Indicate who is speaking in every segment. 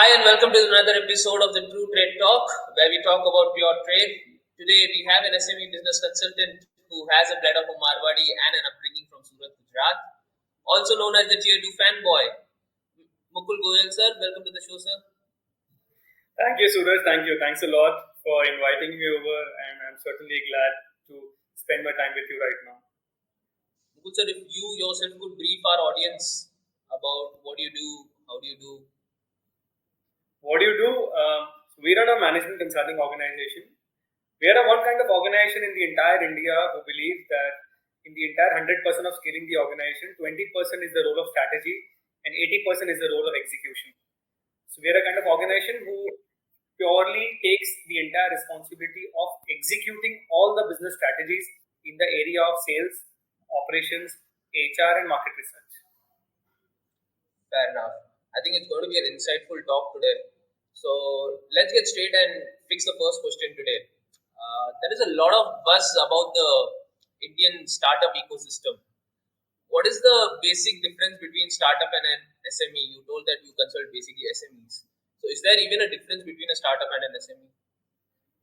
Speaker 1: Hi and welcome to another episode of the True Trade Talk, where we talk about pure trade. Today we have an SME business consultant who has a blood of a Marwadi and an upbringing from Surat, Gujarat, also known as the Tier 2 fanboy. Mukul Goyal sir, welcome to the show sir.
Speaker 2: Thank you, Suraj. Thank you. Thanks a lot for inviting me over, and I'm certainly glad to spend my time with you right now.
Speaker 1: Mukul sir, if you yourself could brief our audience about what you do, how do you do?
Speaker 2: What do you do? We run a management consulting organization. We are a one kind of organization in the entire India who believes that in the entire 100% of scaling the organization, 20% is the role of strategy and 80% is the role of execution. So we are a kind of organization who purely takes the entire responsibility of executing all the business strategies in the area of sales, operations, HR, and market research.
Speaker 1: Fair enough. I think it's going to be an insightful talk today. So let's get straight and fix the first question today. There is a lot of buzz about the Indian startup ecosystem. What is the basic difference between startup and an SME? You told that you consult basically SMEs. So is there even a difference between a startup and an SME?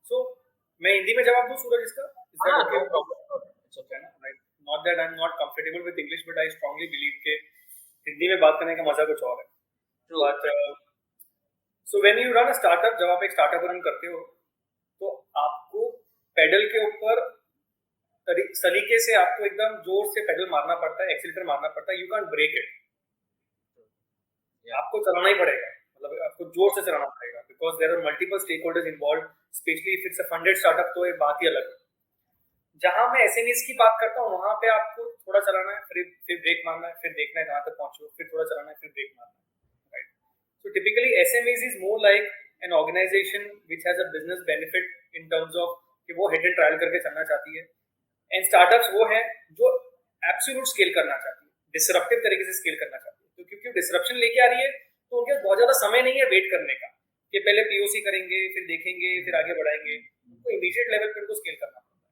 Speaker 2: So मैं हिंदी में जवाब दूं सूरज इसका? Is that okay?
Speaker 1: No problem. It's okay.
Speaker 2: Right. Not that I'm not comfortable with English, but I strongly believe कि हिंदी में बात करने का मजा कुछ और है.
Speaker 1: True.
Speaker 2: But so when you run a startup, जब आप एक startup रन करते हो, तो आपको पेडल के ऊपर सलीके से आपको एकदम जोर से पेडल मारना पड़ता है, एक्सीलरेटर मारना पड़ता है. You can break it. आपको चलाना ही पड़ेगा, मतलब आपको जोर से चलाना पड़ेगा, because there are multiple stake holders involve, specially if it's a funded startup, तो ये बात ही अलग है. जहां मैं एसएमईज की बात करता हूँ, वहां पे आपको थोड़ा चलाना है, फिर ब्रेक मारना है, फिर देखना है कहाँ तक पहुंचो, फिर थोड़ा चलाना है, फिर ब्रेक मारना है. Right. So typically SMEs is more like an organization which has a business benefit in terms of कि वो हिट एंड ट्रायल करके चलना चाहती है, एंड स्टार्टअप्स वो है जो एब्सोल्यूट स्केल करना चाहती है, डिसरप्टिव तरीके से स्केल करना चाहती है. तो क्योंकि डिसरप्शन लेके आ रही है, तो उनके पास बहुत ज्यादा समय नहीं है वेट करने का कि पहले पीओसी करेंगे, फिर देखेंगे, फिर आगे बढ़ाएंगे. उनको इमीडिएट लेवल पे उनको स्केल करना पड़ता है.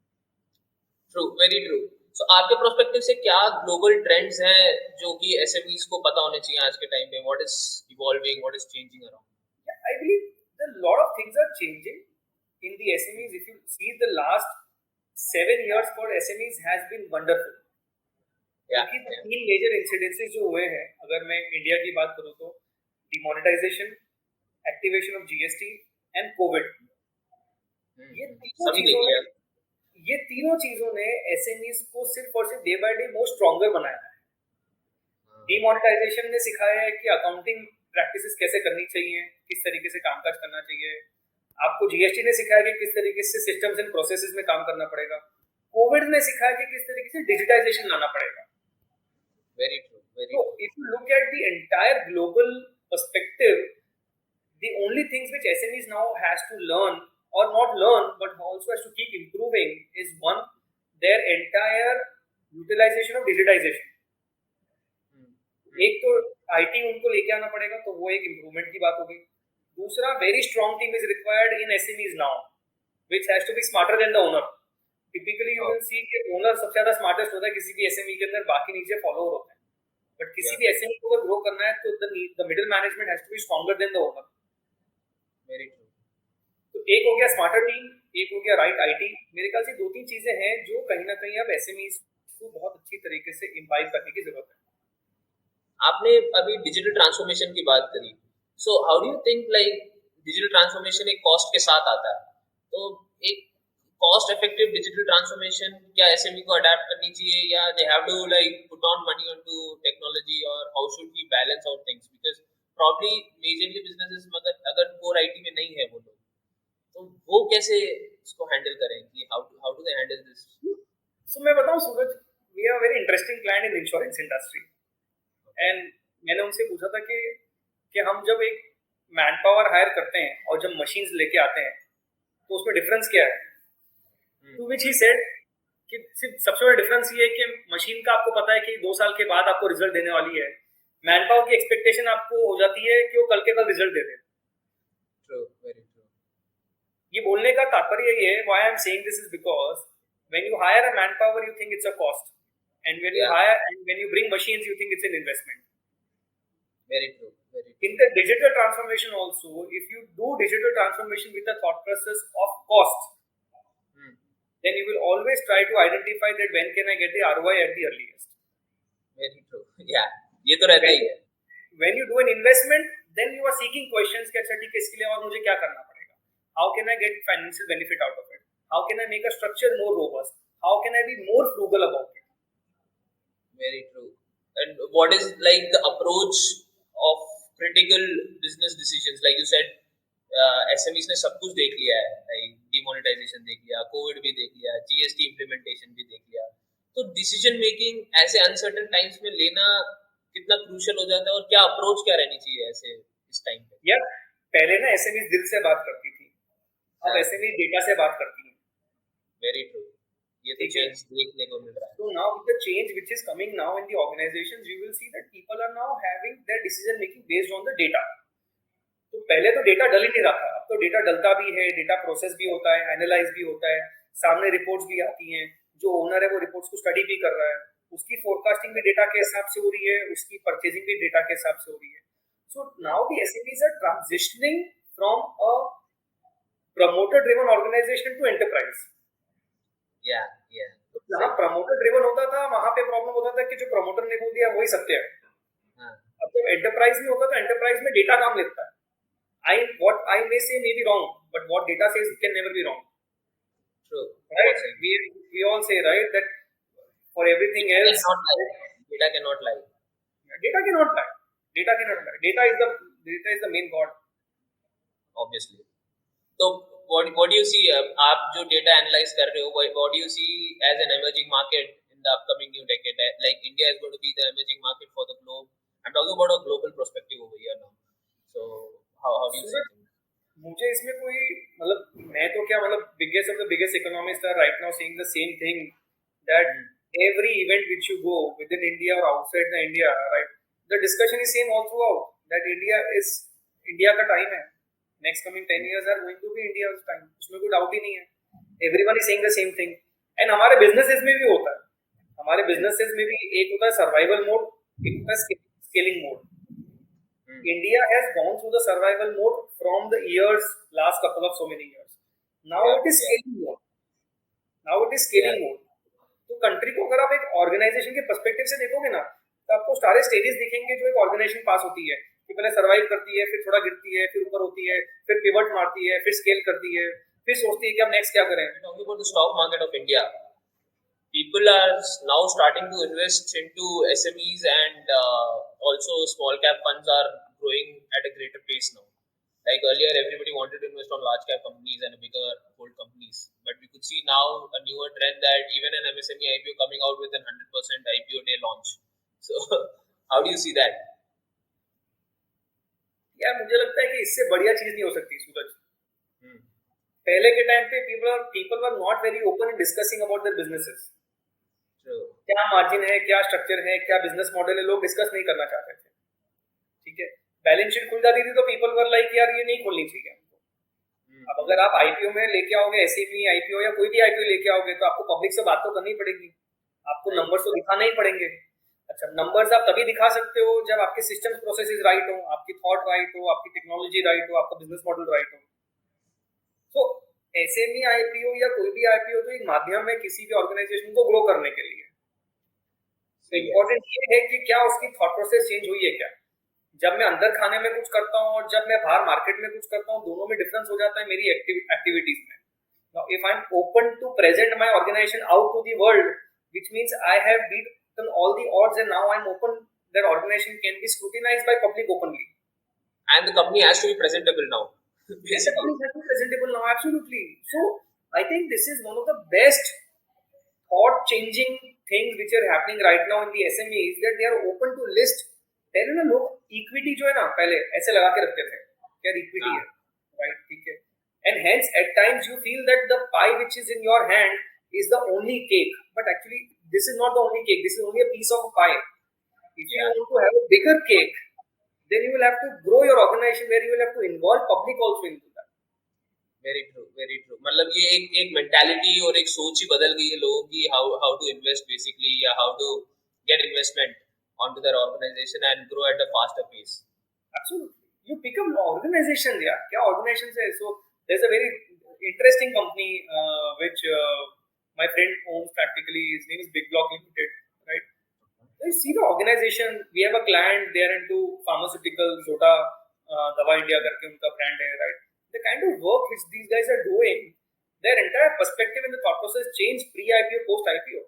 Speaker 1: True, very true. सो आपके प्रोस्पेक्टिव से क्या ग्लोबल ट्रेंड्स हैं जो कि एसएमईज को पता होने चाहिए आज के टाइम पे? What is evolving, what is changing around?
Speaker 2: I believe a lot of things are changing in the SMEs. If you see the last 7 years for SMEs has been wonderful. क्योंकि तीन major incidences जो हुए हैं, अगर मैं India की बात करूँ तो demonetisation, activation of GST and Covid. ये तीनों चीजों ने एसएमईज को सिर्फ और सिर्फ day by day more stronger बनाया है. डिमोनेटाइजेशन ने सिखाया है कि अकाउंटिंग प्रैक्टिसेस कैसे करनी चाहिए, किस तरीके से कामकाज करना चाहिए. आपको जीएसटी ने सिखाया कि किस तरीके से सिस्टम्स एंड प्रोसेसेस में काम करना पड़ेगा. कोविड ने सिखाया कि किस तरीके से डिजिटाइजेशन लाना पड़ेगा.
Speaker 1: Very true.
Speaker 2: So if you look at the entire global perspective, the only things which SMEs now has to learn, or not learn but also has to keep improving, is one, their entire utilization of digitization. एक तो IT उनको लेके आना पड़ेगा, तो वो एक improvement की बात हो गई. दूसरा, very strong team is required in SMEs now, which has to be smarter than the owner. Typically you will see कि ओनर सबसे ज्यादा स्मार्टेस्ट होता है किसी भी एसएमई के अंदर, बाकी नीचे फॉलोअर होते हैं. बट किसी भी एसएमई को अगर ग्रो करना है तो the middle management has to be stronger than the owner.
Speaker 1: Very true.
Speaker 2: तो एक हो गया स्मार्टर टीम, एक हो गया राइट आईटी. मेरे ख्याल से दो तीन चीजें हैं जो कहीं ना कहीं अब एसएमईज को बहुत अच्छी तरीके से इम्बाइब करने की जरूरत है.
Speaker 1: आपने अभी डिजिटल ट्रांसफॉर्मेशन की बात करी. So how do you think like digital transformation एक कॉस्ट के साथ आता है, तो एक कॉस्ट इफेक्टिव डिजिटल ट्रांसफॉर्मेशन क्या एसएमई को अडैप्ट करनी चाहिए, या they have to like put on money onto technology, और how should we balance out things? Because probably majorly businesses मगर अगर कोर आईटी में नहीं है वो लोग, तो वो कैसे इसको हैंडल करें कि how do they handle this?
Speaker 2: So मैं बताऊं Suraj, we are very interesting client in insurance industry. And मैंने उनसे पूछा था कि हम जब एक मैन पावर हायर करते हैं और जब मशीन्स लेके आते हैं तो उसमें डिफरेंस क्या है. टू विच ही सेड कि सिर्फ सबसे बड़ा डिफरेंस ये है कि मशीन का आपको पता है कि 2 साल के बाद आपको रिजल्ट देने वाली है. मैन पावर की एक्सपेक्टेशन आपको हो जाती है कि वो कल के कल रिजल्ट दे दे.
Speaker 1: Very true.
Speaker 2: ये बोलने का तात्पर्य ये है, why I am saying this is because when you hire a man power you think it's a cost, and when you hire and when you bring machines you think it's an investment.
Speaker 1: very true, very
Speaker 2: In
Speaker 1: true.
Speaker 2: the digital transformation also, if you do digital transformation with the thought process of cost,
Speaker 1: Hmm.
Speaker 2: then you will always try to identify that when can I get the ROI at the earliest.
Speaker 1: Very true. Yeah, ये तो रहता
Speaker 2: When,
Speaker 1: ही है.
Speaker 2: when you do an investment, then you are seeking questions कि अच्छा ठीक है इसके लिए और मुझे क्या करना पड़ेगा? How can I get financial benefit out of it? How can I make a structure more robust? How can I be more frugal about it?
Speaker 1: Very true. And what is like the approach of critical business decisions? Like you said, SMEs ने सब कुछ देख लिया है, like demonetization देख लिया, Covid भी देख लिया, GST implementation भी देख लिया. तो डिसीजन मेकिंग ऐसे अनसर्टन टाइम्स में लेना कितना क्रूशियल हो जाता है और क्या अप्रोच क्या रहनी चाहिए ऐसे इस टाइम पे?
Speaker 2: यार पहले ना एसएमई दिल से बात करती थी, अब
Speaker 1: हाँ,
Speaker 2: एसएमई डेटा से बात करती है.
Speaker 1: Very true. ये तो
Speaker 2: ठीक है.
Speaker 1: चेंज देखने को मिल रहा है.
Speaker 2: So now with the change which is coming now in the organizations, you will see that people are now having their decision making based on the data. तो पहले तो डेटा डल ही नहीं रहा था, अब तो डेटा डलता भी है, डेटा प्रोसेस भी होता है, एनालाइज भी होता है, सामने रिपोर्ट्स भी आती हैं, जो ओनर है वो रिपोर्ट्स को स्टडी भी कर रहा है, उसकी फोरकास्टिंग भी डेटा के हिसाब से हो रही है, उसकी परचेजिंग भी डेटा के हिसाब से हो रही है. So now the SMEs are transitioning from a promoter driven organisation to enterprise.
Speaker 1: या या
Speaker 2: जहाँ प्रमोटर ड्रिवन होता था वहां पे प्रॉब्लम होता था कि जो प्रमोटर ने बोल दिया वही सत्य है.
Speaker 1: हाँ,
Speaker 2: अब जब एंटरप्राइज में होगा तो एंटरप्राइज में डेटा काम लेता है. What I may say may be wrong, but what data says can never be wrong.
Speaker 1: True.
Speaker 2: Right? We all say right that for everything else,
Speaker 1: Data cannot lie.
Speaker 2: data cannot lie. Data cannot lie. Data is the main god.
Speaker 1: Obviously. तो what do you see? आप जो data analyze कर रहे हो, what do you see as an emerging market in the upcoming new decade? Like India is going to be the emerging market for the globe. I'm talking about a global perspective over here now. So how do you see things?
Speaker 2: मुझे इसमें कोई मतलब मैं तो क्या मतलब biggest of the biggest economists are right now saying the same thing that every event which you go within India or outside the India, right? The discussion is same all throughout that India का time है. Next coming 10 years are going to be India's time. उसमें कोई doubt ही नहीं है. Everyone is saying the same thing. And हमारे businesses में भी होता है. हमारे businesses में भी एक होता है survival mode, एक होता है scaling mode. India has gone through the survival mode from the last couple of so many years. Now it is scaling mode. तो कंट्री को अगर आप एक ऑर्गेनाइजेशन के पर्सपेक्टिव से देखोगे ना तो आपको सारे स्टेजेस दिखेंगे जो एक ऑर्गेनाइजेशन पास होती है कि पहले सर्वाइव करती है, फिर थोड़ा गिरती है, फिर ऊपर होती है, फिर पिवट मारती है, फिर स्केल करती है, फिर सोचती है कि अब नेक्स्ट क्या करें.
Speaker 1: Talking about the stock market of India, people are now starting to invest into SMEs and also small cap funds are growing at a greater pace now. Like earlier, everybody wanted to invest on large cap companies and bigger hold companies, but we could see now a newer trend that even an MSME IPO coming out with a 100% IPO day launch. So, how do you see that?
Speaker 2: यार मुझे लगता है कि इससे बढ़िया चीज नहीं हो सकती सूरज. पहले के टाइम पे people were not very open in discussing about their businesses. क्या मार्जिन है, क्या स्ट्रक्चर है, क्या बिजनेस मॉडल है, लोग डिस्कस नहीं करना चाहते थे. ठीक है, बैलेंस शीट खुल जाती थी तो पीपल वर लाइक यार ये नहीं खोलनी चाहिए हमको. अब अगर आप आईपीओ में लेके आओगे, एसएमई आईपीओ या कोई भी आईपीओ लेके आओगे तो आपको पब्लिक से बात तो करनी पड़ेगी, आपको नंबर्स तो दिखाना ही पड़ेंगे. अच्छा, नंबर्स आप तभी दिखा सकते हो जब आपके सिस्टम प्रोसेसेस राइट हो, आपकी थॉट राइट हो, आपकी टेक्नोलॉजी राइट हो, आपका बिजनेस मॉडल राइट हो. तो एसएमई आईपीओ या कोई भी आईपीओ तो एक माध्यम है किसी भी ऑर्गेनाइजेशन को ग्रो करने के लिए. इम्पोर्टेंट ये है कि क्या उसकी थॉट प्रोसेस चेंज हुई है क्या. जब मैं अंदर खाने में कुछ करता हूँ और जब मैं बाहर मार्केट में कुछ करता हूँ, दोनों में डिफरेंस हो जाता है मेरी एक्टिविटीज में. Now, if I'm open to present my organization out to the world, which means I have beaten all the odds and now I'm open, that organization can be scrutinized by public openly.
Speaker 1: And the company has to be presentable now.
Speaker 2: Yes, the company has to be presentable now, absolutely. So, I think this is one of the best thought-changing things which are happening right now in the SMEs, that they are open to list. पहले ना लोग equity जो है ना पहले ऐसे लगा के रखते थे क्या इक्विटी है, राइट, ठीक है. And hence, at times you feel that the pie which is in your hand is the only cake, but actually this is not the only cake. This is only a piece of a pie. If you want to have a bigger cake, then you will have to grow your organization where you will have to involve public also into that.
Speaker 1: Very true, very true. मतलब ये एक mentality और एक सोच ही बदल गई है लोगों की, how to invest basically या how to get investment onto their organization and grow at a faster pace.
Speaker 2: Absolutely. You pick up organizations, yeah. क्या organizations है? So there's a very interesting company which my friend owns practically. His name is Big Block Limited, right? So you see the organization. We have a client. They are into pharmaceuticals. Zota Dava India करके उनका brand है, right? The kind of work which these guys are doing, their entire perspective and the thought process change pre-IPO, post-IPO.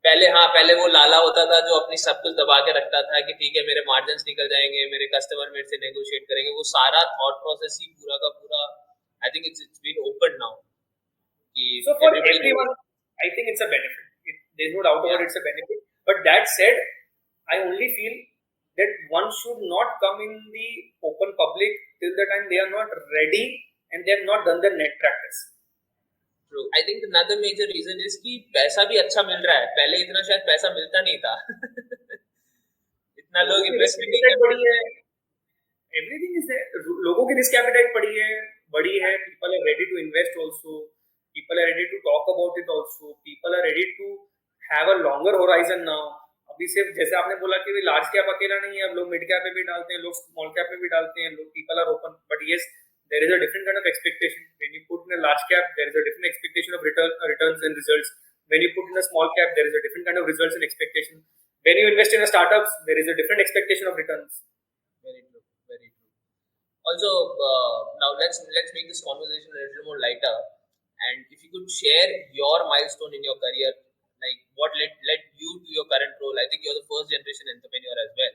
Speaker 1: पहले वो लाला होता था जो अपनी सब कुछ दबा के रखता था कि ठीक है मेरे मार्जिन्स निकल जाएंगे, मेरे कस्टमर मेरे से नेगोशिएट करेंगे, वो सारा थॉट प्रोसेस ही पूरा का पूरा I think it's been open now कि
Speaker 2: So for everyone I think it's a benefit. There's no doubt about it's a benefit, but that said I only feel that one should not come in the open public till the time they are not ready and they have not done their net practice.
Speaker 1: True. I think another major reason is कि पैसा भी अच्छा मिल रहा है, पहले इतना शायद पैसा मिलता नहीं था इतना लोग इन्वेस्टमेंट नहीं
Speaker 2: बड़ी है, everything is there. लोगों की risk appetite बड़ी है, people are ready to invest also, people are ready to talk about it also, people are ready to have a longer horizon now. अभी सिर्फ जैसे आपने बोला कि लार्ज कैप अकेला नहीं है, अब लोग मिड कैप में भी डालते हैं, लोग स्मॉल कैप में भी डालते हैं, लोग people are open, but yes there is a different kind of expectation. When you put in a large cap, there is a different expectation of returns and results. When you put in a small cap, there is a different kind of results and expectation. When you invest in a startups, there is a different expectation of returns.
Speaker 1: Very true, very true. Also, now let's make this conversation a little more lighter. And if you could share your milestone in your career, like what led you to your current role. I think you're the first generation entrepreneur as well,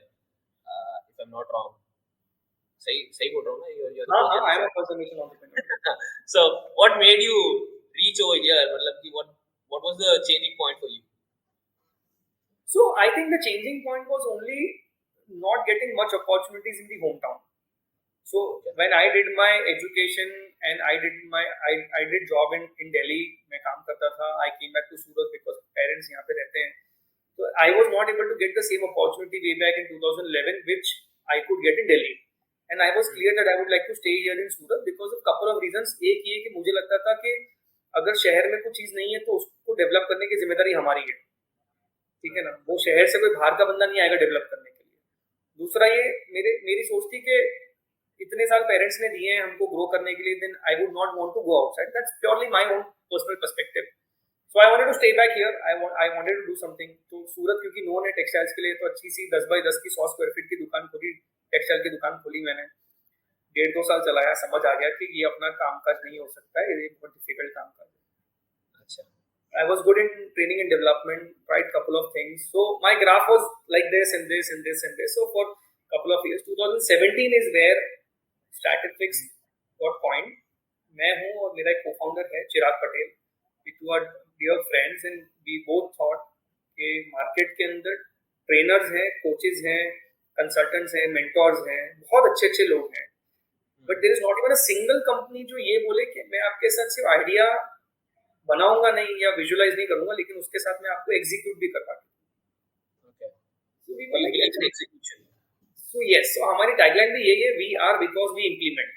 Speaker 1: if I'm not wrong. सही बोल रहा हूँ ना? You're the
Speaker 2: I am a first generation entrepreneur.
Speaker 1: So what made you reach over here? मतलब कि what was the changing point for you?
Speaker 2: So I think the changing point was only not getting much opportunities in the hometown. So when I did my education and I did job in Delhi, मैं काम करता था. I came back to Surat because parents यहाँ पे रहते हैं. So I was not able to get the same opportunity way back in 2011 which I could get in Delhi. And I was clear that I would like to stay here in Surat because of couple of reasons. एक ये कि मुझे लगता था कि अगर शहर में कुछ चीज नहीं है तो उसको डेवलप करने की जिम्मेदारी हमारी है, ठीक है ना? वो शहर से कोई बाहर का बंदा नहीं आएगा डेवलप करने के लिए. दूसरा ये मेरी सोच थी कि इतने साल पेरेंट्स ने दिए हैं हमको ग्रो करने के लिए, then I would not want to go outside. That's purely my own personal perspective. So I wanted to stay back here. I wanted to do something. तो सूरत क्योंकि नोन है टेक्सटाइल्स के लिए, तो अच्छी सी 10 बाई 10 की 100 स्क्वायर फीट की दुकान खोली, टेक्सटाइल की दुकान खोली मैंने. 1.5-2 साल चलाया, समझ आ गया कि ये अपना कामकाज नहीं हो सकता है, ये बहुत डिफिकल्ट कामकाज है. अच्छा. I was good in training and development, tried couple of things. So my graph was like this and this and this and this. So for couple of years, 2017 is where Statfix got coined. मैं हूँ और मेरा एक co-founder है चिराग Patel. We two are dear friends and we both thought कि market के अंदर trainers हैं, कोचेज हैं, कंसल्टेंट्स हैं, मेंटोर्स हैं, बहुत अच्छे लोग हैं. But there is not even a single company जो ये बोले कि मैं आपके साथ सिर्फ आइडिया बनाऊंगा नहीं या विजुअलाइज नहीं करूंगा, लेकिन उसके साथ मैं आपको एग्जीक्यूट भी कर पाता हूँ. Okay. So we were like execution. So yes, so हमारी टैगलाइन भी यही है, we are because we implement.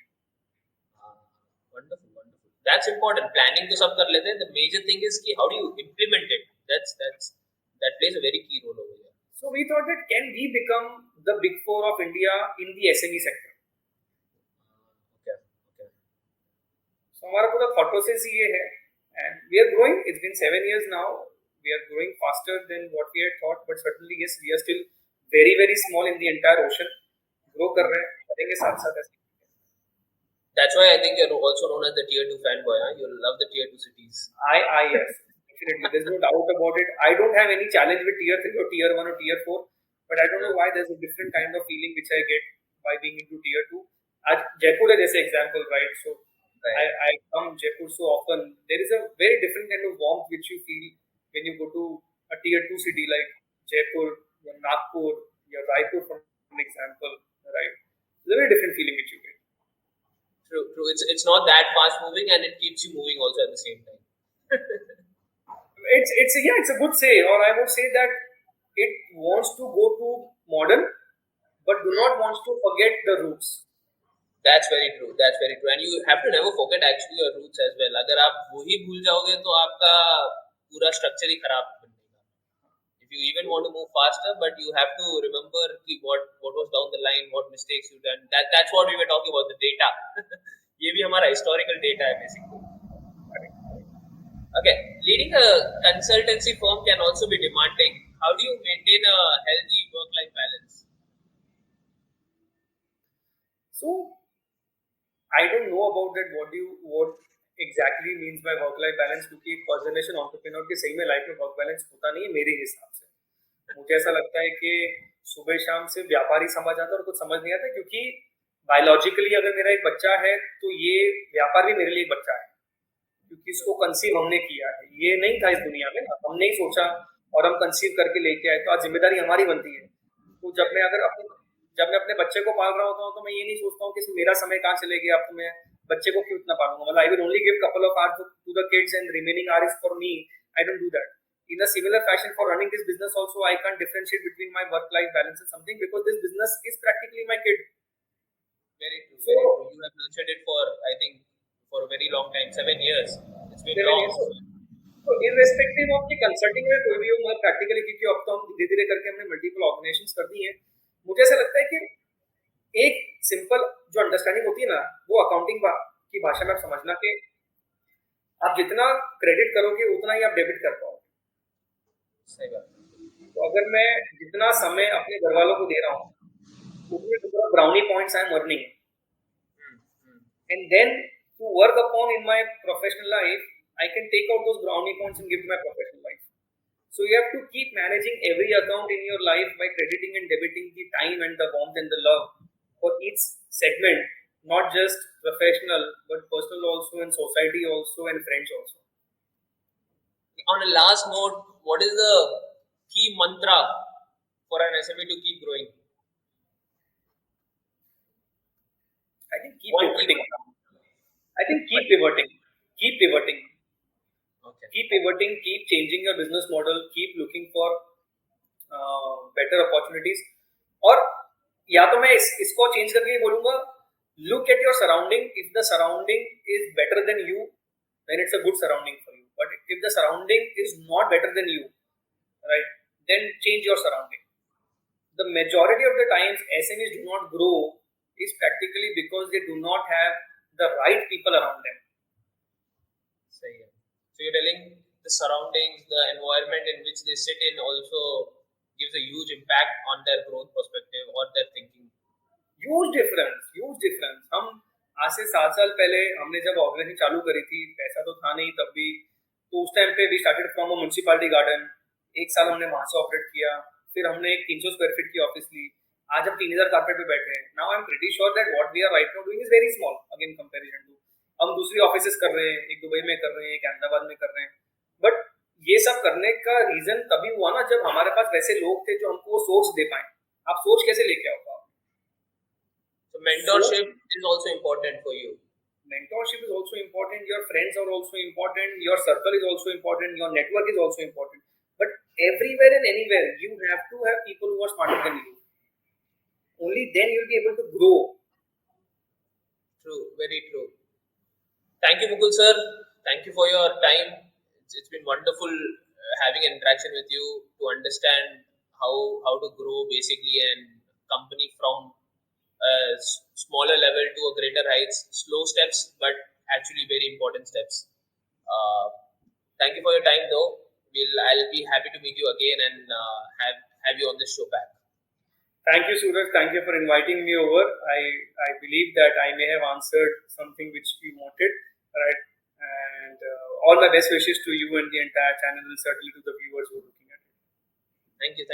Speaker 1: Wonderful, wonderful. That's important. Planning तो सब कर लेते हैं, द मेजर थिंग इज कि how do you implement it. that plays a very key role over here.
Speaker 2: So we thought that can we become the big four of India in the SME sector. So हमारा पूरा thought process ये है, and we are growing. It's been 7 years now. We are growing faster than what we had thought, but certainly yes, we are still very very small in the entire ocean. Grow कर रहे हैं, करेंगे साथ साथ ऐसे.
Speaker 1: That's why I think you're also known as the tier 2 fanboy. You love the tier 2 cities.
Speaker 2: Yes, definitely. There's no doubt about it. I don't have any challenge with tier 3 or tier 1 or tier 4, but I don't know why there's a different kind of feeling which I get by being into tier 2. आज जयपुर है जैसे example, right? So I come Jaipur so often. There is a very different kind of warmth which you feel when you go to a tier 2 city like Jaipur, or Nagpur, or Raipur for example, right? It's a very different feeling which you get.
Speaker 1: True. It's not that fast moving and it keeps you moving also at the same time.
Speaker 2: It's a good say, or I would say that it wants to go to modern, but do not wants to forget the roots.
Speaker 1: That's very true. And you have to never forget actually your roots as well. अगर आप वो ही भूल जाओगे तो आपका पूरा structure ही खराब बन जाएगा. If if you even want to move faster, but you have to remember what was down the line, what mistakes you done. That's what we were talking about, the data. ये भी हमारा historical data है basically. Okay, leading a consultancy firm can also be demanding. How do you maintain a healthy work-life balance?
Speaker 2: So I don't know about that. What exactly means by work-life balance? क्योंकि first generation entrepreneur के सही में life में work balance होता नहीं है मेरे हिसाब से। मुझे ऐसा लगता है कि सुबह शाम से व्यापारी समझ आता है और कुछ समझ नहीं आता, क्योंकि बायोलॉजिकली अगर मेरा एक बच्चा है तो ये व्यापार भी मेरे लिए एक बच्चा है, क्योंकि इसको कंसीव हमने किया है। ये नहीं था इस दुनिया में, हमने ही सोचा और हम कंसीव करके लेके आए, तो आज जिम्मेदारी हमारी बनती है। तो जब मैं अपने बच्चे को पाल रहा होता हूँ तो मैं ये नहीं सोचता हूँ कि मेरा समय कहाँ चले गया, अब तो मैं बच्चे को क्यों इतना पालूंगा। मतलब I will only give couple of hours to the kids and remaining hour is for me. I don't do that in a similar fashion. For running this business also, I can't differentiate between my work life balance and something, because this business is practically my kid.
Speaker 1: Very true. So very true. You have nurtured it for, I think, for a very long time, 7 years. It's been long.
Speaker 2: तो irrespective of कि consulting में कोई भी हो, मैं practically, क्योंकि अब तो हम धीरे धीरे करके हमने मल्टीपल ऑर्गेनाइजेशंस कर दी हैं, मुझे ऐसा लगता है कि एक सिंपल जो अंडरस्टैंडिंग होती है ना, वो अकाउंटिंग की भाषा में आप समझना कि आप जितना क्रेडिट करोगे उतना ही आप डेबिट कर पाओगे।
Speaker 1: सही बात।
Speaker 2: तो अगर मैं जितना समय अपने घर वालों को दे रहा हूँ उतने brownie points I am earning, and then to work upon in my professional life I can take out those brownie points and give to my professional life. So you have to keep managing every account in your life by crediting and debiting the time and the warmth and the love for each segment, not just professional but personal also, and society also, and friends also.
Speaker 1: On a last note, what is the key mantra for an SME to keep growing?
Speaker 2: I think keep pivoting. Keep pivoting. Okay. Keep pivoting, keep changing your business model, keep looking for better opportunities. और या तो मैं इसको change करके बोलूंगा, look at your surrounding. If the surrounding is better than you, then it's a good surrounding for you. But if the surrounding is not better than you, right, then change your surrounding. The majority of the times SMEs do not grow is practically because they do not have the right people around them.
Speaker 1: सही है। So you're telling the surroundings, the environment in which they sit in also gives a huge impact on their growth perspective or their thinking.
Speaker 2: Huge difference. हम आज से 7 साल पहले हमने जब organisation चालू करी थी, पैसा तो था नहीं तब भी, तो उस टाइम पे we started from a municipality garden. 1 साल हमने वहां से ऑपरेट किया, फिर हमने एक 300 स्क्वायर फीट की ऑफिस ली, आज हम 3000 कारपेट पे बैठे हैं। Now I am pretty sure that what we are right now doing is very small again comparison to, हम दूसरी ऑफिसेस कर रहे हैं, एक दुबई में कर रहे हैं, एक अहमदाबाद में कर रहे हैं। बट ये सब करने का रीजन तभी हुआ ना जब हमारे पास वैसे लोग थे जो हमको सोर्स दे पाए। आप सोच कैसे लेके आओगे?
Speaker 1: So mentorship is also important for you.
Speaker 2: Mentorship is also important. Your friends are also important. Your circle is also important. Your network is also important. But everywhere and anywhere, you have to have people who are smarter than you. Only then you'll be able to grow.
Speaker 1: True, very true. Thank you, Mukul sir. Thank you for your time. It's been wonderful having an interaction with you to understand how to grow basically and company from a smaller level to a greater heights. Slow steps, but actually very important steps. Thank you for your time, though. I'll be happy to meet you again and have you on this show back.
Speaker 2: Thank you, Suraj. Thank you for inviting me over. I believe that I may have answered something which you wanted, right? And all my best wishes to you and the entire channel, and certainly to the viewers who are looking at it.
Speaker 1: Thank you.